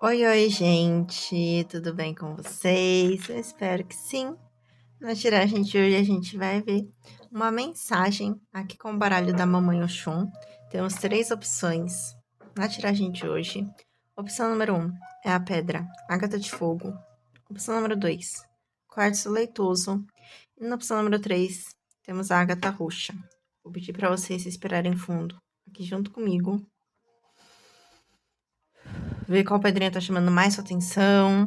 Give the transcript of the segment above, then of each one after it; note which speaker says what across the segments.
Speaker 1: Oi, oi, gente, tudo bem com vocês? Eu espero que sim. Na tiragem de hoje a gente vai ver uma mensagem aqui com o baralho da Mamãe Oxum. Temos 3 opções na tiragem de hoje. Opção número 1 é a pedra ágata de fogo. Opção número 2, quartzo leitoso. E na opção número 3 temos a ágata roxa. Vou pedir para vocês esperarem fundo aqui junto comigo. Ver qual pedrinha tá chamando mais sua atenção.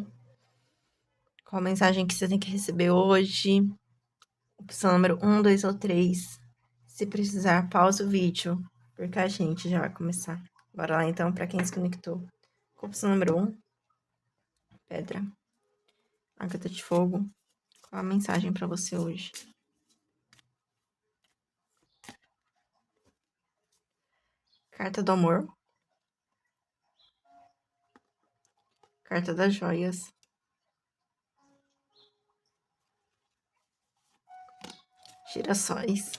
Speaker 1: Qual a mensagem que você tem que receber hoje? Opção número 1, 2 ou 3. Se precisar, pausa o vídeo, porque a gente já vai começar. Bora lá então, para quem se conectou. Opção número 1, pedra. Ágata de fogo. Qual a mensagem para você hoje? Carta do amor. Carta das joias. Girassóis.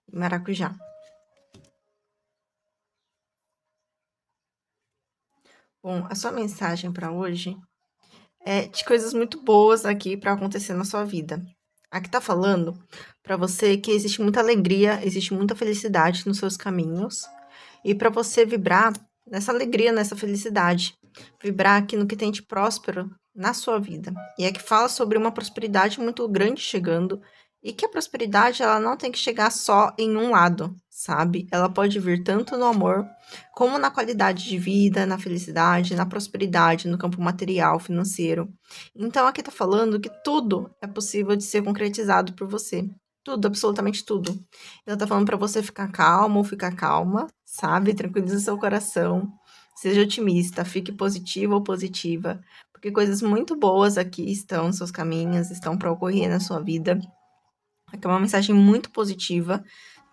Speaker 1: E maracujá. Bom, a sua mensagem para hoje é de coisas muito boas aqui para acontecer na sua vida. Aqui tá falando para você que existe muita alegria, existe muita felicidade nos seus caminhos. E para você vibrar nessa alegria, nessa felicidade. Vibrar aqui no que tem de próspero na sua vida. E é que fala sobre uma prosperidade muito grande chegando. E que a prosperidade, ela não tem que chegar só em um lado, sabe? Ela pode vir tanto no amor, como na qualidade de vida, na felicidade, na prosperidade, no campo material, financeiro. Então, aqui tá falando que tudo é possível de ser concretizado por você. Tudo, absolutamente tudo. Ela tá falando pra você ficar calmo ou ficar calma, sabe? Tranquiliza seu coração. Seja otimista, fique positivo ou positiva, porque coisas muito boas aqui estão nos seus caminhos, estão para ocorrer na sua vida. Aqui é uma mensagem muito positiva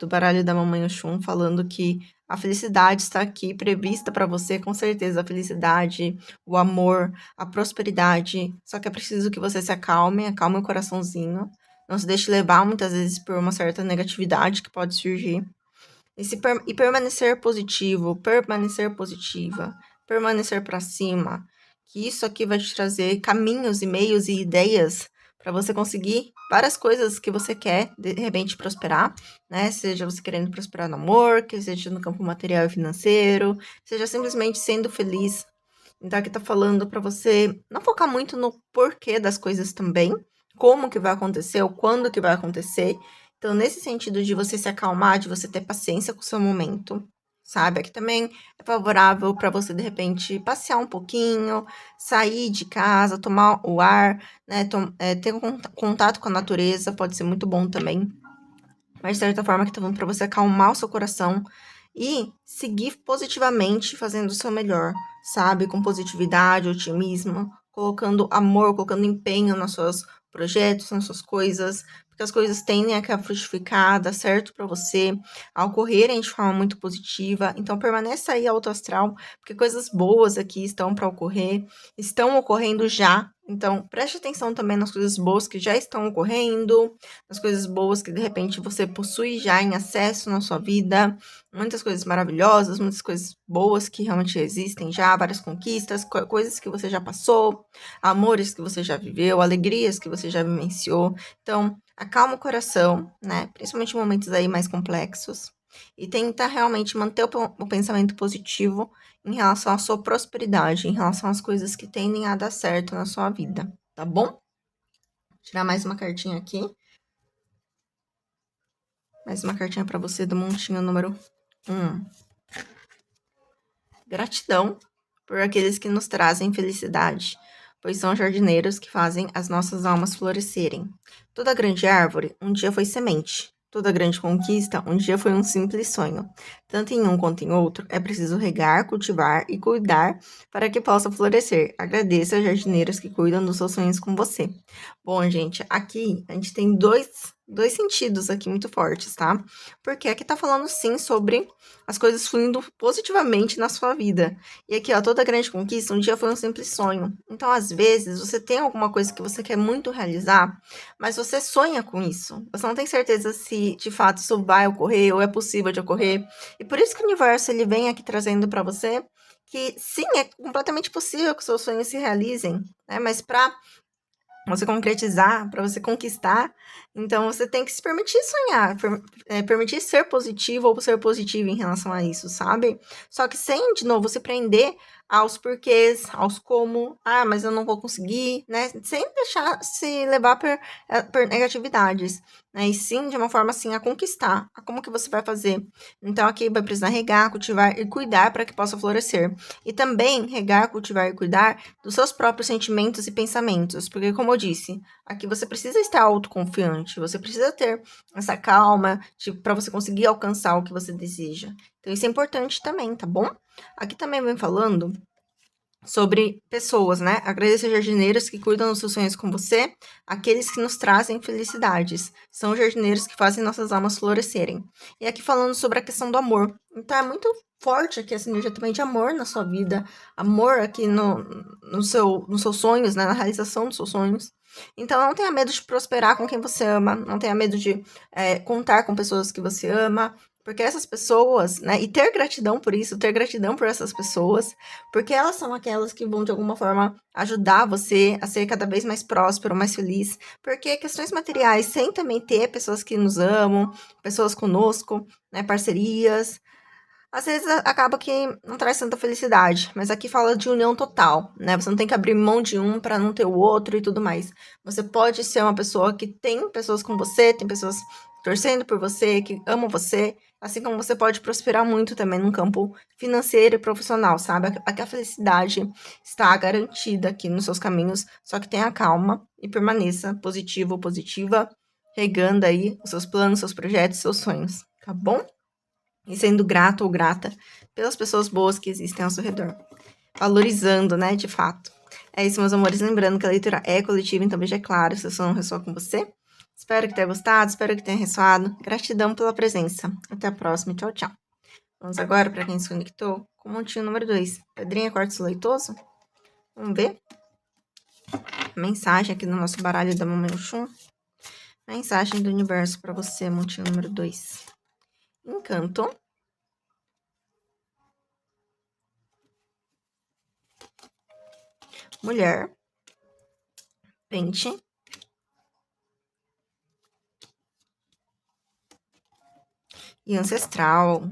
Speaker 1: do baralho da Mamãe Oxum, falando que a felicidade está aqui prevista para você, com certeza. A felicidade, o amor, a prosperidade. Só que é preciso que você se acalme o coraçãozinho. Não se deixe levar muitas vezes por uma certa negatividade que pode surgir. E permanecer positivo, permanecer positiva, permanecer para cima. Que isso aqui vai te trazer caminhos e meios e ideias para você conseguir várias coisas que você quer, de repente, prosperar, né? Seja você querendo prosperar no amor, que seja no campo material e financeiro, seja simplesmente sendo feliz. Então, aqui tá falando para você não focar muito no porquê das coisas também, como que vai acontecer, ou quando que vai acontecer. Então, nesse sentido de você se acalmar, de você ter paciência com o seu momento, sabe? Aqui também é favorável para você, de repente, passear um pouquinho, sair de casa, tomar o ar, né? Ter contato com a natureza pode ser muito bom também. Mas, de certa forma, que tá falando para você acalmar o seu coração e seguir positivamente fazendo o seu melhor, sabe? Com positividade, otimismo, colocando amor, colocando empenho nos seus projetos, nas suas coisas, porque as coisas tendem a frutificar, dar certo para você, a ocorrerem de forma muito positiva. Então, permaneça aí alto astral, porque coisas boas aqui estão para ocorrer, estão ocorrendo já. Então, preste atenção também nas coisas boas que já estão ocorrendo, as coisas boas que de repente você possui já em acesso na sua vida, muitas coisas maravilhosas, muitas coisas boas que realmente existem já, várias conquistas, coisas que você já passou, amores que você já viveu, alegrias que você já vivenciou. Então, acalma o coração, né? Principalmente em momentos aí mais complexos. E tenta realmente manter o pensamento positivo em relação à sua prosperidade, em relação às coisas que tendem a dar certo na sua vida, tá bom? Vou tirar mais uma cartinha aqui. Mais uma cartinha para você do montinho número 1. Gratidão por aqueles que nos trazem felicidade, pois são jardineiros que fazem as nossas almas florescerem. Toda grande árvore um dia foi semente. Toda grande conquista um dia foi um simples sonho. Tanto em um quanto em outro, é preciso regar, cultivar e cuidar para que possa florescer. Agradeça aos jardineiros que cuidam dos seus sonhos com você. Bom, gente, aqui a gente tem dois sentidos aqui muito fortes, tá? Porque aqui tá falando sim sobre as coisas fluindo positivamente na sua vida. E aqui, ó, toda grande conquista um dia foi um simples sonho. Então, às vezes, você tem alguma coisa que você quer muito realizar, mas você sonha com isso. Você não tem certeza se de fato isso vai ocorrer ou é possível de ocorrer. E por isso que o universo ele vem aqui trazendo para você que sim, é completamente possível que os seus sonhos se realizem, né? Mas para você concretizar, para você conquistar, então você tem que se permitir sonhar, permitir ser positivo ou ser positivo em relação a isso, sabe? Só que sem, de novo, se prender aos porquês, aos como, mas eu não vou conseguir, né? Sem deixar se levar por negatividades, né? E sim, de uma forma assim, a conquistar. Como que você vai fazer? Então aqui vai precisar regar, cultivar e cuidar para que possa florescer. E também regar, cultivar e cuidar dos seus próprios sentimentos e pensamentos, porque como eu disse, aqui você precisa estar autoconfiante, você precisa ter essa calma para você conseguir alcançar o que você deseja. Então isso é importante também, tá bom? Aqui também vem falando sobre pessoas, né? Agradeça aos jardineiros que cuidam dos seus sonhos com você, aqueles que nos trazem felicidades. São os jardineiros que fazem nossas almas florescerem. E aqui falando sobre a questão do amor. Então é muito forte aqui essa energia também de amor na sua vida, amor aqui nos seus sonhos, né? Na realização dos seus sonhos. Então não tenha medo de prosperar com quem você ama, não tenha medo de contar com pessoas que você ama, porque essas pessoas, né? E ter gratidão por isso, ter gratidão por essas pessoas, porque elas são aquelas que vão, de alguma forma, ajudar você a ser cada vez mais próspero, mais feliz. Porque questões materiais, sem também ter pessoas que nos amam, pessoas conosco, né, parcerias, às vezes acaba que não traz tanta felicidade, mas aqui fala de união total, né? Você não tem que abrir mão de um para não ter o outro e tudo mais. Você pode ser uma pessoa que tem pessoas com você, tem pessoas torcendo por você, que amam você, assim como você pode prosperar muito também no campo financeiro e profissional, sabe? Aqui a felicidade está garantida aqui nos seus caminhos, só que tenha calma e permaneça positivo ou positiva, regando aí os seus planos, seus projetos, seus sonhos, tá bom? E sendo grato ou grata pelas pessoas boas que existem ao seu redor. Valorizando, né, de fato. É isso, meus amores. Lembrando que a leitura é coletiva, então veja claro se isso não ressoa com você. Espero que tenha gostado, espero que tenha ressoado. Gratidão pela presença. Até a próxima. Tchau, tchau. Vamos agora, para quem se conectou, com o montinho número 2. Pedrinha Quartzo Leitoso. Vamos ver a mensagem aqui no nosso baralho da Mamãe Oxum. Mensagem do universo para você, montinho número 2. Encanto. Mulher. Pente. E ancestral.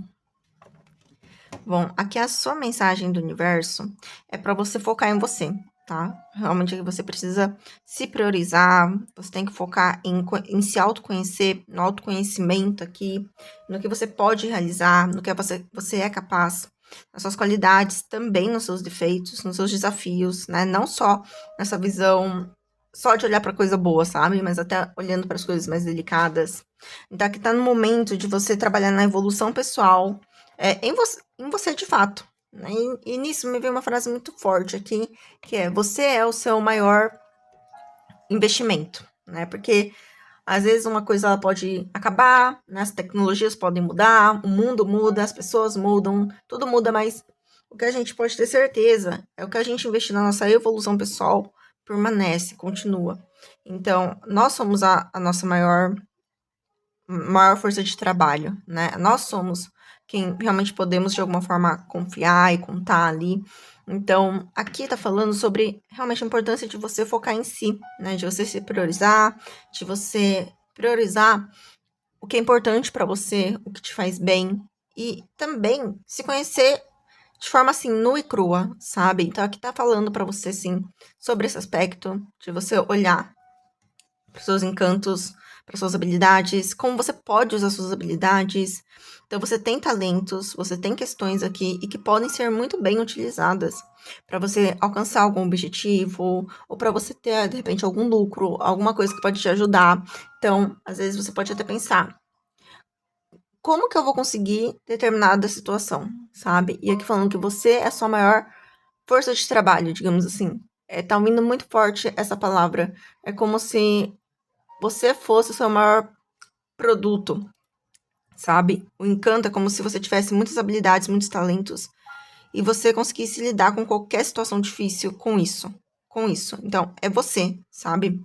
Speaker 1: Bom, aqui a sua mensagem do universo é para você focar em você, tá? Realmente você precisa se priorizar, você tem que focar em se autoconhecer, no autoconhecimento aqui, no que você pode realizar, no que você é capaz, nas suas qualidades, também nos seus defeitos, nos seus desafios, né? Não só nessa visão só de olhar para coisa boa, sabe? Mas até olhando para as coisas mais delicadas. Então aqui tá no momento de você trabalhar na evolução pessoal, em você de fato. Né? E nisso me veio uma frase muito forte aqui, que é: você é o seu maior investimento, né? Porque às vezes uma coisa ela pode acabar, né? As tecnologias podem mudar, o mundo muda, as pessoas mudam, tudo muda, mas o que a gente pode ter certeza é o que a gente investir na nossa evolução pessoal permanece, continua. Então, nós somos a nossa maior força de trabalho, né? Nós somos quem realmente podemos, de alguma forma, confiar e contar ali. Então, aqui tá falando sobre realmente a importância de você focar em si, né? De você se priorizar, de você priorizar o que é importante para você, o que te faz bem. E também se conhecer de forma assim, nua e crua, sabe? Então, aqui tá falando para você, sim, sobre esse aspecto de você olhar para os seus encantos, para suas habilidades, como você pode usar suas habilidades. Então, você tem talentos, você tem questões aqui e que podem ser muito bem utilizadas para você alcançar algum objetivo ou para você ter, de repente, algum lucro, alguma coisa que pode te ajudar. Então, às vezes você pode até pensar: como que eu vou conseguir determinada situação, sabe? E aqui falando que você é a sua maior força de trabalho, digamos assim. Tá vindo muito forte essa palavra. É como se você fosse o seu maior produto, sabe? O encanto é como se você tivesse muitas habilidades, muitos talentos, e você conseguisse lidar com qualquer situação difícil com isso. Com isso. Então, é você, sabe?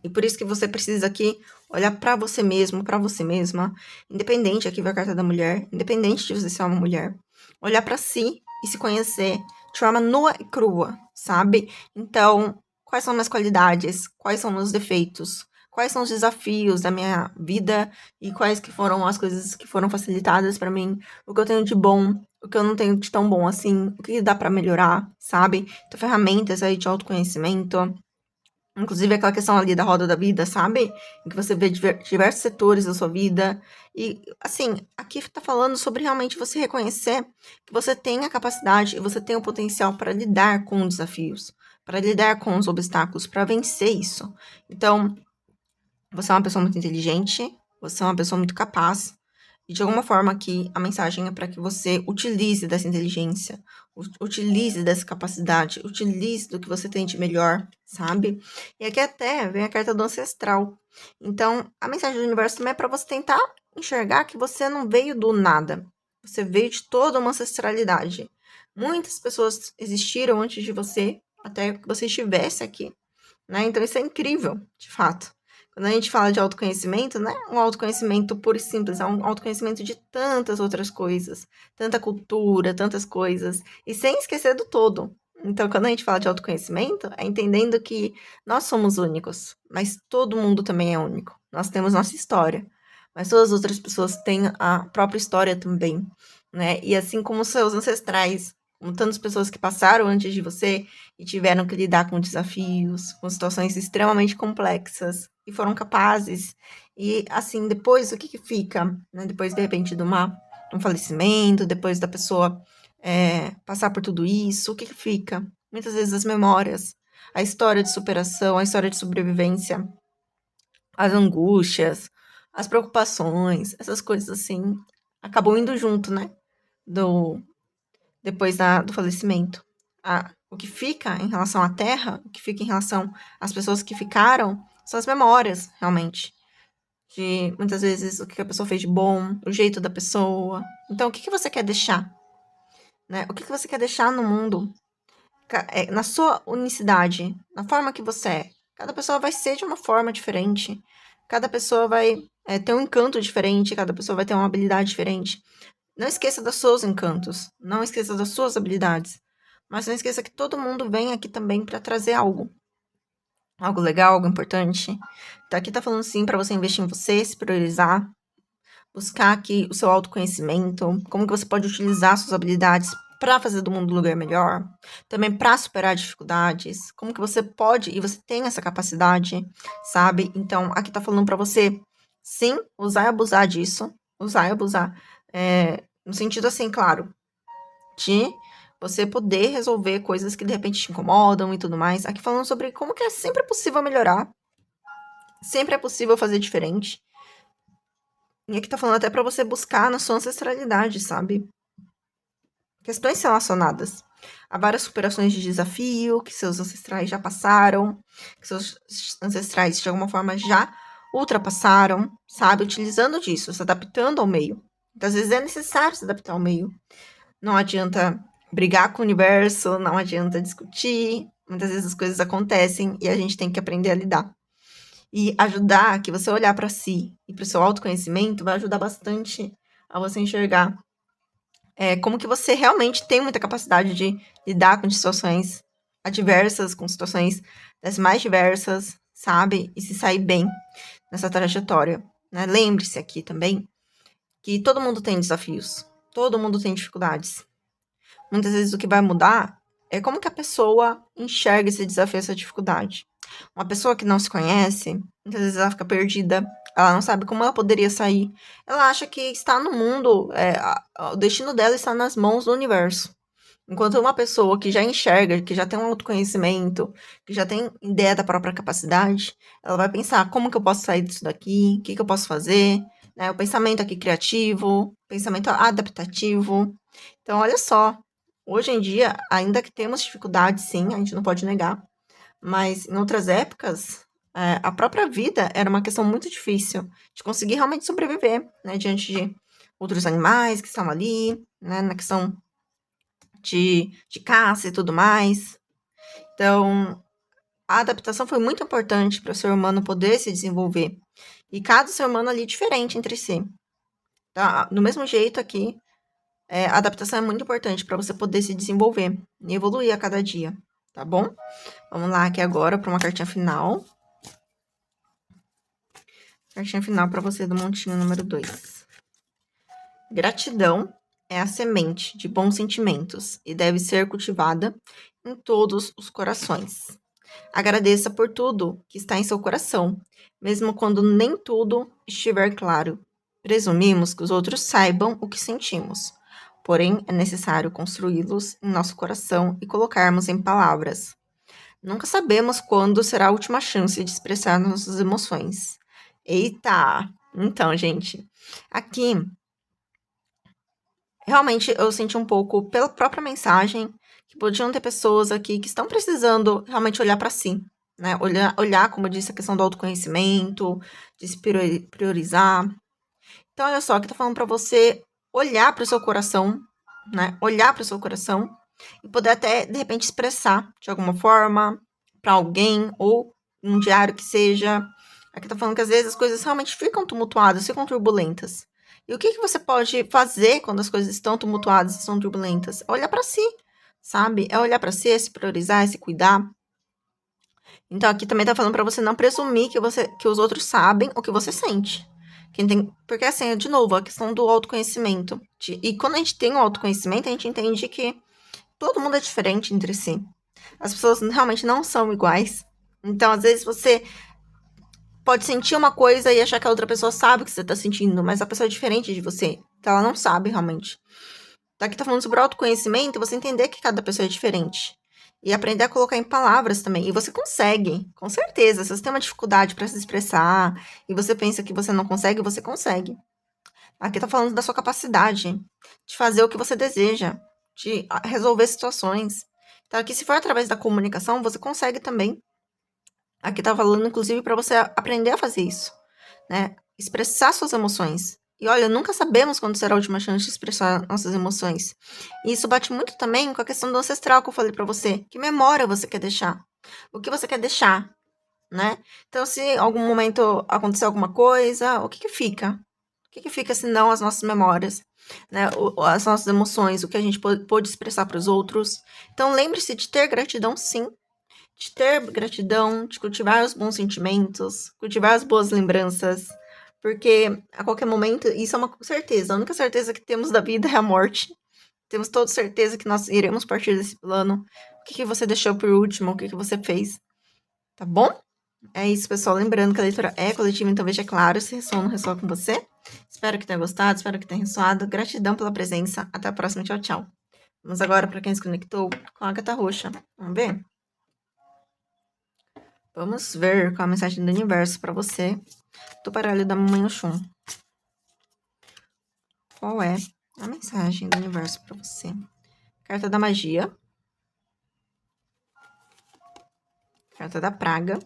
Speaker 1: E por isso que você precisa aqui olhar pra você mesmo, pra você mesma, independente, aqui vai a carta da mulher, independente de você ser uma mulher, olhar pra si e se conhecer de forma nua e crua, sabe? Então, quais são minhas qualidades? Quais são meus defeitos? Quais são os desafios da minha vida e quais que foram as coisas que foram facilitadas pra mim? O que eu tenho de bom, o que eu não tenho de tão bom assim, o que dá pra melhorar, sabe? Então, ferramentas aí de autoconhecimento. Inclusive aquela questão ali da roda da vida, sabe? Em que você vê diversos setores da sua vida. E, assim, aqui tá falando sobre realmente você reconhecer que você tem a capacidade e você tem o potencial para lidar com os desafios, para lidar com os obstáculos, para vencer isso. Então, você é uma pessoa muito inteligente, você é uma pessoa muito capaz, e de alguma forma aqui a mensagem é para que você utilize dessa inteligência, utilize dessa capacidade, utilize do que você tem de melhor, sabe? E aqui até vem a carta do ancestral. Então, a mensagem do universo também é para você tentar enxergar que você não veio do nada. Você veio de toda uma ancestralidade. Muitas pessoas existiram antes de você, até que você estivesse aqui, né? Então isso é incrível, de fato. Quando a gente fala de autoconhecimento, não é um autoconhecimento puro e simples, é um autoconhecimento de tantas outras coisas, tanta cultura, tantas coisas, e sem esquecer do todo. Então, quando a gente fala de autoconhecimento, é entendendo que nós somos únicos, mas todo mundo também é único. Nós temos nossa história, mas todas as outras pessoas têm a própria história também, né? E assim como seus ancestrais, como tantas pessoas que passaram antes de você, e tiveram que lidar com desafios, com situações extremamente complexas e foram capazes. E assim, depois o que fica, né? Depois de repente de um falecimento, depois da pessoa passar por tudo isso, o que fica? Muitas vezes as memórias, a história de superação, a história de sobrevivência, as angústias, as preocupações, essas coisas assim, acabam indo junto, né? Do, depois do falecimento. O que fica em relação à terra, o que fica em relação às pessoas que ficaram, são as memórias, realmente. De muitas vezes o que a pessoa fez de bom, o jeito da pessoa. Então, o que você quer deixar? Né? O que você quer deixar no mundo? Na sua unicidade, na forma que você é. Cada pessoa vai ser de uma forma diferente. Cada pessoa vai ter um encanto diferente, cada pessoa vai ter uma habilidade diferente. Não esqueça dos seus encantos, não esqueça das suas habilidades, mas não esqueça que todo mundo vem aqui também para trazer algo. Algo legal, algo importante. Então aqui tá falando sim para você investir em você, se priorizar, buscar aqui o seu autoconhecimento, como que você pode utilizar suas habilidades para fazer do mundo um lugar melhor, também para superar dificuldades, como que você pode e você tem essa capacidade, sabe? Então aqui tá falando para você sim usar e abusar disso, usar e abusar. No sentido assim, claro, de você poder resolver coisas que de repente te incomodam e tudo mais. Aqui falando sobre como que é sempre possível melhorar, sempre é possível fazer diferente. E aqui tá falando até pra você buscar na sua ancestralidade, sabe? Questões relacionadas a várias superações de desafio que seus ancestrais já passaram, que seus ancestrais de alguma forma já ultrapassaram, sabe? Utilizando disso, se adaptando ao meio. Muitas vezes é necessário se adaptar ao meio. Não adianta brigar com o universo, não adianta discutir. Muitas vezes as coisas acontecem e a gente tem que aprender a lidar. E ajudar, que você olhar para si e para o seu autoconhecimento, vai ajudar bastante a você enxergar como que você realmente tem muita capacidade de lidar com situações adversas, com situações das mais diversas, sabe? E se sair bem nessa trajetória. Né? Lembre-se aqui também que todo mundo tem desafios, todo mundo tem dificuldades. Muitas vezes o que vai mudar é como que a pessoa enxerga esse desafio, essa dificuldade. Uma pessoa que não se conhece, muitas vezes ela fica perdida, ela não sabe como ela poderia sair. Ela acha que está no mundo, o destino dela está nas mãos do universo. Enquanto uma pessoa que já enxerga, que já tem um autoconhecimento, que já tem ideia da própria capacidade, ela vai pensar como que eu posso sair disso daqui, o que que eu posso fazer, né? O pensamento aqui criativo, pensamento adaptativo. Então, olha só, hoje em dia, ainda que temos dificuldades, sim, a gente não pode negar, mas em outras épocas, a própria vida era uma questão muito difícil de conseguir realmente sobreviver, né, diante de outros animais que estavam ali, né, na questão de caça e tudo mais. Então, a adaptação foi muito importante para o ser humano poder se desenvolver. E cada ser humano ali é diferente entre si. Tá? Do mesmo jeito aqui, a adaptação é muito importante para você poder se desenvolver e evoluir a cada dia, tá bom? Vamos lá aqui agora para uma cartinha final. Cartinha final para você do montinho número 2. Gratidão é a semente de bons sentimentos e deve ser cultivada em todos os corações. Agradeça por tudo que está em seu coração, mesmo quando nem tudo estiver claro. Presumimos que os outros saibam o que sentimos, porém é necessário construí-los em nosso coração e colocarmos em palavras. Nunca sabemos quando será a última chance de expressar nossas emoções. Eita! Então, gente, aqui realmente eu senti um pouco pela própria mensagem que podiam ter pessoas aqui que estão precisando realmente olhar para si, né? Olhar, como eu disse, a questão do autoconhecimento, de se priorizar. Então, olha só, que tá falando para você olhar para o seu coração, né? Olhar para o seu coração e poder até, de repente, expressar de alguma forma para alguém ou num diário que seja. Aqui tá falando que às vezes as coisas realmente ficam tumultuadas, ficam turbulentas. E o que você pode fazer quando as coisas estão tumultuadas e são turbulentas? É olhar para si, sabe? É olhar para si, é se priorizar, é se cuidar. Então aqui também tá falando para você não presumir que os outros sabem o que você sente. Porque assim, de novo, a questão do autoconhecimento. E quando a gente tem o autoconhecimento, a gente entende que todo mundo é diferente entre si. As pessoas realmente não são iguais. Então, às vezes, você pode sentir uma coisa e achar que a outra pessoa sabe o que você tá sentindo, mas a pessoa é diferente de você. Então, ela não sabe realmente. Então, aqui tá falando sobre autoconhecimento, você entender que cada pessoa é diferente. E aprender a colocar em palavras também. E você consegue, com certeza. Se você tem uma dificuldade para se expressar e você pensa que você não consegue, você consegue. Aqui tá falando da sua capacidade de fazer o que você deseja, de resolver situações. Então, aqui, se for através da comunicação, você consegue também. Aqui tá falando, inclusive, para você aprender a fazer isso, né? Expressar suas emoções. E olha, nunca sabemos quando será a última chance de expressar nossas emoções. E isso bate muito também com a questão do ancestral que eu falei para você. Que memória você quer deixar? O que você quer deixar, né? Então, se em algum momento acontecer alguma coisa, o que fica? O que fica se não as nossas memórias, né? As nossas emoções, o que a gente pôde expressar para os outros. Então, lembre-se de ter gratidão, sim. De ter gratidão, de cultivar os bons sentimentos, cultivar as boas lembranças. Porque a qualquer momento, isso é uma certeza. A única certeza que temos da vida é a morte. Temos toda certeza que nós iremos partir desse plano. O que você deixou por último? O que você fez? Tá bom? É isso, pessoal. Lembrando que a leitura é coletiva, então veja claro se ressoa ou não ressoa com você. Espero que tenha gostado, espero que tenha ressoado. Gratidão pela presença. Até a próxima. Tchau, tchau. Vamos agora para quem se conectou com a Agatha Roxa. Vamos ver? Vamos ver qual a mensagem do universo para você do baralho da Mamãe Oxum. Qual é a mensagem do universo para você? Carta da magia. Carta da praga.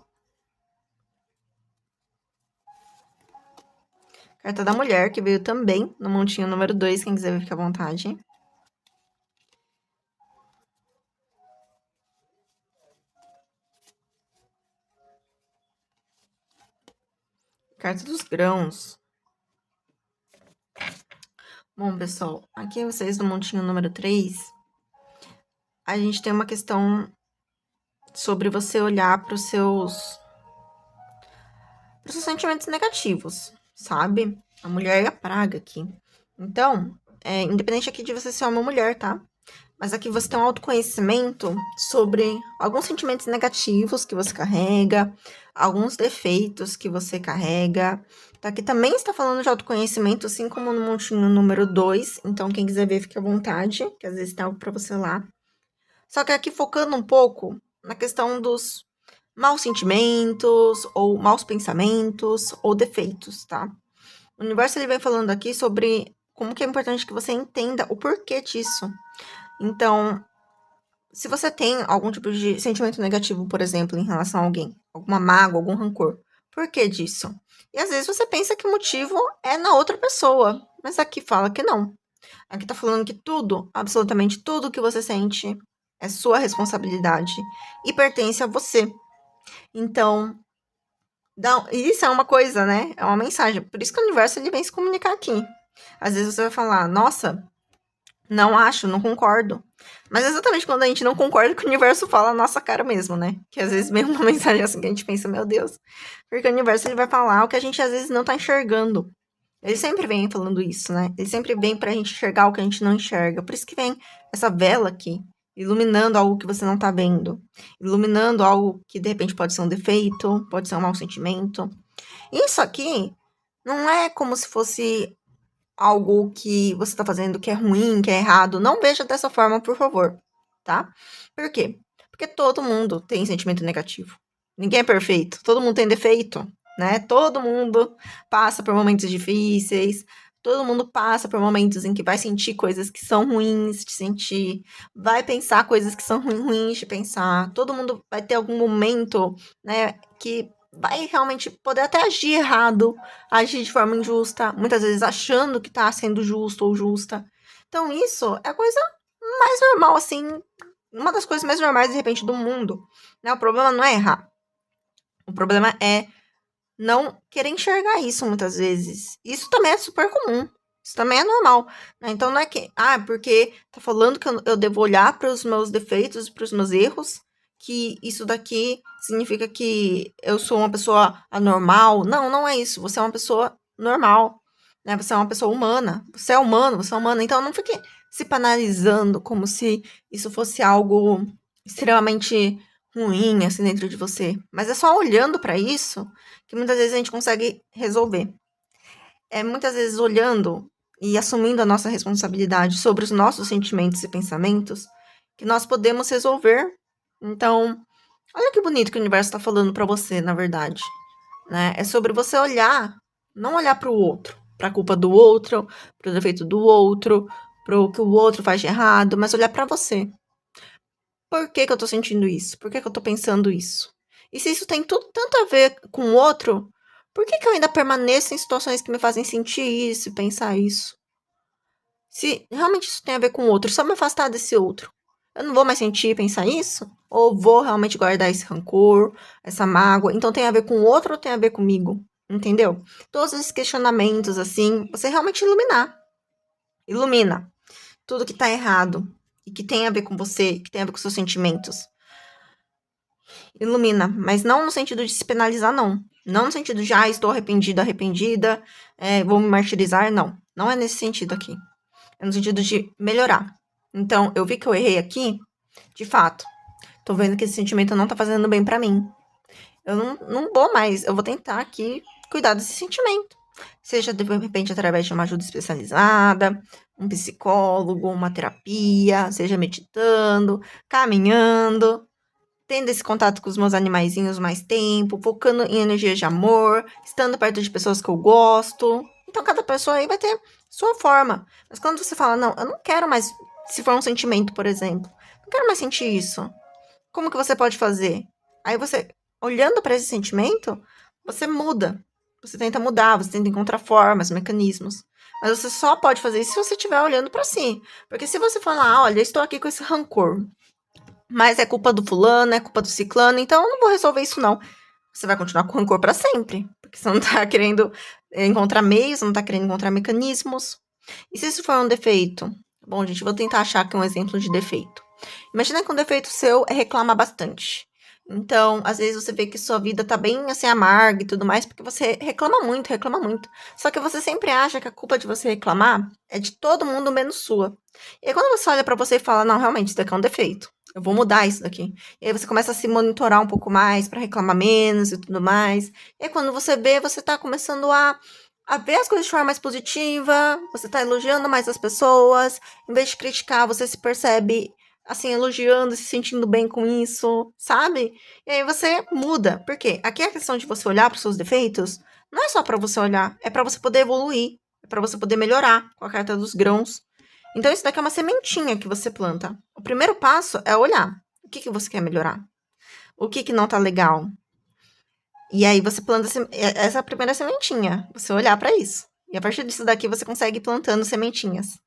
Speaker 1: Carta da mulher, que veio também no montinho número 2, quem quiser ver, fica à vontade. Carta dos grãos. Bom, pessoal, aqui vocês no montinho número 3, a gente tem uma questão sobre você olhar para os seus sentimentos negativos, sabe? A mulher é a praga aqui. Então, independente aqui de você ser homem ou mulher, tá? Mas aqui você tem um autoconhecimento sobre alguns sentimentos negativos que você carrega, alguns defeitos que você carrega. Tá? Aqui também está falando de autoconhecimento, assim como no montinho número 2. Então, quem quiser ver, fique à vontade, que às vezes tem algo para você lá. Só que aqui focando um pouco na questão dos maus sentimentos, ou maus pensamentos, ou defeitos, tá? O universo ele vem falando aqui sobre como que é importante que você entenda o porquê disso. Então, se você tem algum tipo de sentimento negativo, por exemplo, em relação a alguém, alguma mágoa, algum rancor, por que disso? E às vezes você pensa que o motivo é na outra pessoa, mas aqui fala que não. Aqui tá falando que tudo, absolutamente tudo que você sente é sua responsabilidade e pertence a você. Então, isso é uma coisa, né? É uma mensagem. Por isso que o universo ele vem se comunicar aqui. Às vezes você vai falar, nossa, não acho, não concordo. Mas exatamente quando a gente não concorda, que o universo fala a nossa cara mesmo, né? Que às vezes vem uma mensagem assim que a gente pensa, meu Deus. Porque o universo ele vai falar o que a gente às vezes não tá enxergando. Ele sempre vem falando isso, né? Ele sempre vem pra gente enxergar o que a gente não enxerga. Por isso que vem essa vela aqui, iluminando algo que você não tá vendo. Iluminando algo que de repente pode ser um defeito, pode ser um mau sentimento. Isso aqui não é como se fosse algo que você tá fazendo que é ruim, que é errado. Não veja dessa forma, por favor, tá? Por quê? Porque todo mundo tem sentimento negativo. Ninguém é perfeito, todo mundo tem defeito, né? Todo mundo passa por momentos difíceis, todo mundo passa por momentos em que vai sentir coisas que são ruins de sentir, vai pensar coisas que são ruins de pensar. Todo mundo vai ter algum momento, né, que vai realmente poder até agir errado, agir de forma injusta, muitas vezes achando que tá sendo justo ou justa. Então isso é a coisa mais normal, assim, uma das coisas mais normais, de repente, do mundo, né? O problema não é errar. O problema é não querer enxergar isso muitas vezes. Isso também é super comum. Isso também é normal, né? Então não é que, porque tá falando que eu devo olhar para os meus defeitos, para os meus erros, que isso daqui significa que eu sou uma pessoa anormal. Não, não é isso. Você é uma pessoa normal, né? Você é uma pessoa humana. Você é humano, você é humana. Então não fique se penalizando como se isso fosse algo extremamente ruim assim dentro de você. Mas é só olhando para isso que muitas vezes a gente consegue resolver. É muitas vezes olhando e assumindo a nossa responsabilidade sobre os nossos sentimentos e pensamentos que nós podemos resolver. Então, olha que bonito que o universo está falando para você, na verdade, né? É sobre você olhar, não olhar para o outro, para a culpa do outro, para o defeito do outro, para o que o outro faz de errado, mas olhar para você. Por que que eu tô sentindo isso? Por que que eu tô pensando isso? E se isso tem tudo tanto a ver com o outro, por que que eu ainda permaneço em situações que me fazem sentir isso e pensar isso? Se realmente isso tem a ver com o outro, só me afastar desse outro, eu não vou mais sentir e pensar isso? Ou vou realmente guardar esse rancor, essa mágoa? Então tem a ver com o outro ou tem a ver comigo? Entendeu? Todos esses questionamentos, assim, você realmente iluminar. Ilumina tudo que tá errado e que tem a ver com você, que tem a ver com seus sentimentos. Ilumina, mas não no sentido de se penalizar, não. Não no sentido de, estou arrependido, arrependida, vou me martirizar, não. Não é nesse sentido aqui. É no sentido de melhorar. Então, eu vi que eu errei aqui, de fato. Tô vendo que esse sentimento não tá fazendo bem pra mim. Eu não vou mais, eu vou tentar aqui cuidar desse sentimento. Seja, de repente, através de uma ajuda especializada, um psicólogo, uma terapia, seja meditando, caminhando, tendo esse contato com os meus animaizinhos mais tempo, focando em energias de amor, estando perto de pessoas que eu gosto. Então, cada pessoa aí vai ter sua forma. Mas quando você fala, não, eu não quero mais, se for um sentimento, por exemplo, não quero mais sentir isso. Como que você pode fazer? Aí você, olhando para esse sentimento, você muda. Você tenta mudar, você tenta encontrar formas, mecanismos. Mas você só pode fazer isso se você estiver olhando para si. Porque se você falar, olha, eu estou aqui com esse rancor, mas é culpa do fulano, é culpa do ciclano, então eu não vou resolver isso não. Você vai continuar com rancor para sempre, porque você não tá querendo encontrar meios, não tá querendo encontrar mecanismos. E se isso for um defeito? Bom, gente, vou tentar achar aqui um exemplo de defeito. Imagina que um defeito seu é reclamar bastante. Então, às vezes você vê que sua vida tá bem assim amarga e tudo mais, porque você reclama muito, reclama muito. Só que você sempre acha que a culpa de você reclamar é de todo mundo menos sua. E aí quando você olha pra você e fala, não, realmente, isso daqui é um defeito. Eu vou mudar isso daqui. E aí você começa a se monitorar um pouco mais pra reclamar menos e tudo mais. E aí quando você vê, você tá começando a ver as coisas de forma mais positiva, você tá elogiando mais as pessoas, em vez de criticar, você se percebe assim, elogiando, se sentindo bem com isso, sabe? E aí você muda. Por quê? Aqui é a questão de você olhar para os seus defeitos, não é só para você olhar, é para você poder evoluir, é para você poder melhorar com a carta dos grãos. Então, isso daqui é uma sementinha que você planta. O primeiro passo é olhar. O que você quer melhorar? O que não tá legal? E aí você planta essa primeira sementinha. Você olhar para isso. E a partir disso daqui você consegue ir plantando sementinhas.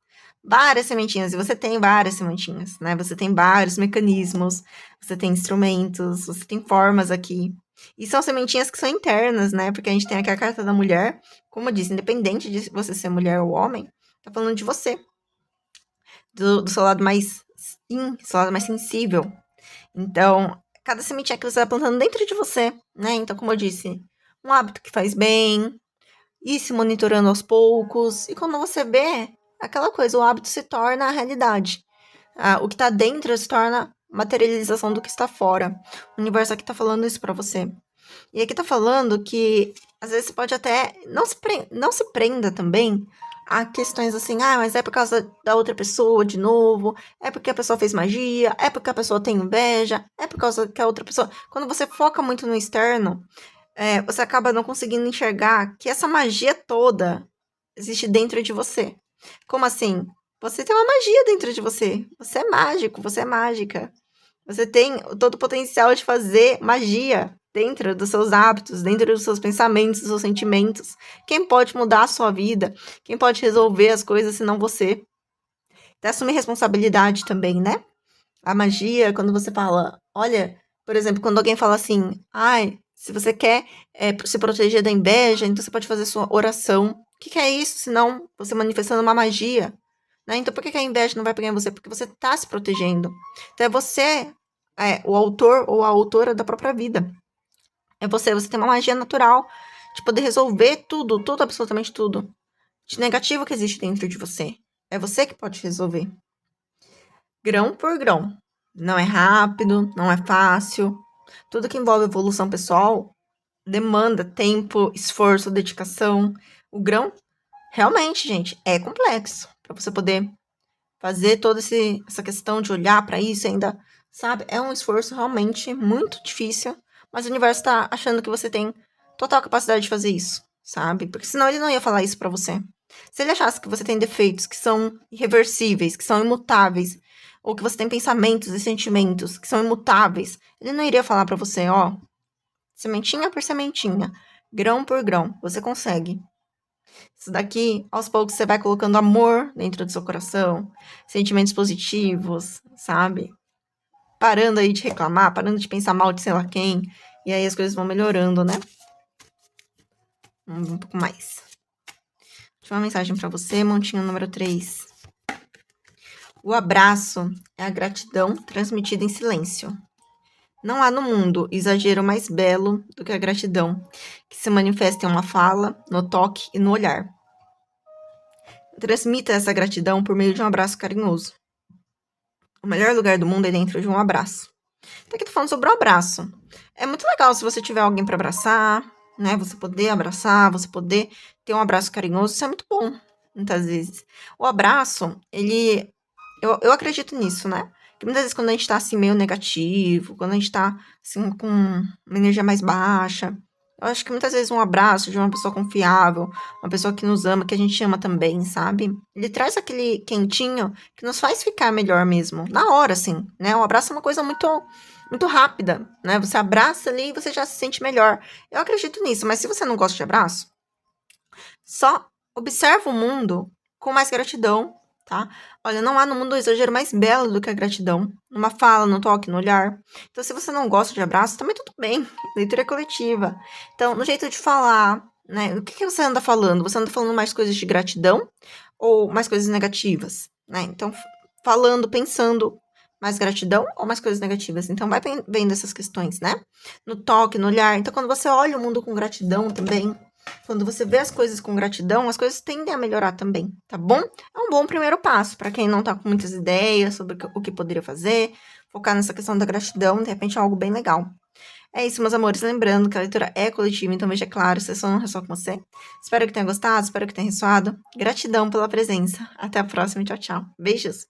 Speaker 1: Várias sementinhas. E você tem várias sementinhas, né? Você tem vários mecanismos. Você tem instrumentos. Você tem formas aqui. E são sementinhas que são internas, né? Porque a gente tem aqui a carta da mulher. Como eu disse, independente de você ser mulher ou homem, tá falando de você. Do seu lado mais seu lado mais sensível. Então, cada sementinha que você vai plantando dentro de você, né? Então, como eu disse, um hábito que faz bem, ir se monitorando aos poucos. E quando você vê, aquela coisa, o hábito se torna a realidade. O que está dentro se torna materialização do que está fora. O universo aqui está falando isso para você. E aqui tá falando que às vezes você pode até não se prenda também a questões assim, mas é por causa da outra pessoa de novo, é porque a pessoa fez magia, é porque a pessoa tem inveja, é por causa que a outra pessoa. Quando você foca muito no externo, você acaba não conseguindo enxergar que essa magia toda existe dentro de você. Como assim? Você tem uma magia dentro de você. Você é mágico, você é mágica. Você tem todo o potencial de fazer magia dentro dos seus hábitos, dentro dos seus pensamentos, dos seus sentimentos. Quem pode mudar a sua vida? Quem pode resolver as coisas senão você? Até assumir responsabilidade também, né? A magia, quando você fala, olha, por exemplo, quando alguém fala assim, se você quer se proteger da inveja, então você pode fazer sua oração. O que é isso, senão você manifestando uma magia? Né? Então, por que a inveja não vai pegar em você? Porque você está se protegendo. Então, é você o autor ou a autora da própria vida. É você tem uma magia natural de poder resolver tudo, absolutamente tudo, de negativo que existe dentro de você. É você que pode resolver. Grão por grão. Não é rápido, não é fácil. Tudo que envolve evolução pessoal demanda tempo, esforço, dedicação. O grão, realmente, gente, é complexo. Para você poder fazer toda essa questão de olhar para isso ainda, sabe? É um esforço realmente muito difícil, mas o universo tá achando que você tem total capacidade de fazer isso, sabe? Porque senão ele não ia falar isso para você. Se ele achasse que você tem defeitos que são irreversíveis, que são imutáveis, ou que você tem pensamentos e sentimentos que são imutáveis, ele não iria falar para você, sementinha por sementinha, grão por grão, você consegue. Isso daqui, aos poucos, você vai colocando amor dentro do seu coração, sentimentos positivos, sabe? Parando aí de reclamar, parando de pensar mal de sei lá quem, e aí as coisas vão melhorando, né? Um pouco mais. Última mensagem para você, montinho número 3. O abraço é a gratidão transmitida em silêncio. Não há no mundo exagero mais belo do que a gratidão, que se manifesta em uma fala, no toque e no olhar. Transmita essa gratidão por meio de um abraço carinhoso. O melhor lugar do mundo é dentro de um abraço. Então aqui eu tô falando sobre o abraço. É muito legal se você tiver alguém para abraçar, né? Você poder abraçar, você poder ter um abraço carinhoso, isso é muito bom, muitas vezes. O abraço, ele... Eu acredito nisso, né? Que muitas vezes quando a gente tá assim meio negativo, quando a gente tá assim com uma energia mais baixa, eu acho que muitas vezes um abraço de uma pessoa confiável, uma pessoa que nos ama, que a gente ama também, sabe? Ele traz aquele quentinho que nos faz ficar melhor mesmo, na hora, assim, né? O abraço é uma coisa muito, muito rápida, né? Você abraça ali e você já se sente melhor. Eu acredito nisso, mas se você não gosta de abraço, só observa o mundo com mais gratidão, tá? Olha, não há no mundo um exagero mais belo do que a gratidão. Numa fala, no toque, no olhar. Então, se você não gosta de abraço, também tudo bem. Leitura coletiva. Então, no jeito de falar, né? O que você anda falando? Você anda falando mais coisas de gratidão ou mais coisas negativas, né? Então, falando, pensando mais gratidão ou mais coisas negativas. Então, vai vendo essas questões, né? No toque, no olhar. Então, quando você olha o mundo com gratidão também, quando você vê as coisas com gratidão, as coisas tendem a melhorar também, tá bom? É um bom primeiro passo para quem não tá com muitas ideias sobre o que poderia fazer, focar nessa questão da gratidão, de repente é algo bem legal. É isso, meus amores. Lembrando que a leitura é coletiva, então veja claro, se só não é só com você. Espero que tenha gostado, espero que tenha ressoado. Gratidão pela presença. Até a próxima, tchau, tchau. Beijos!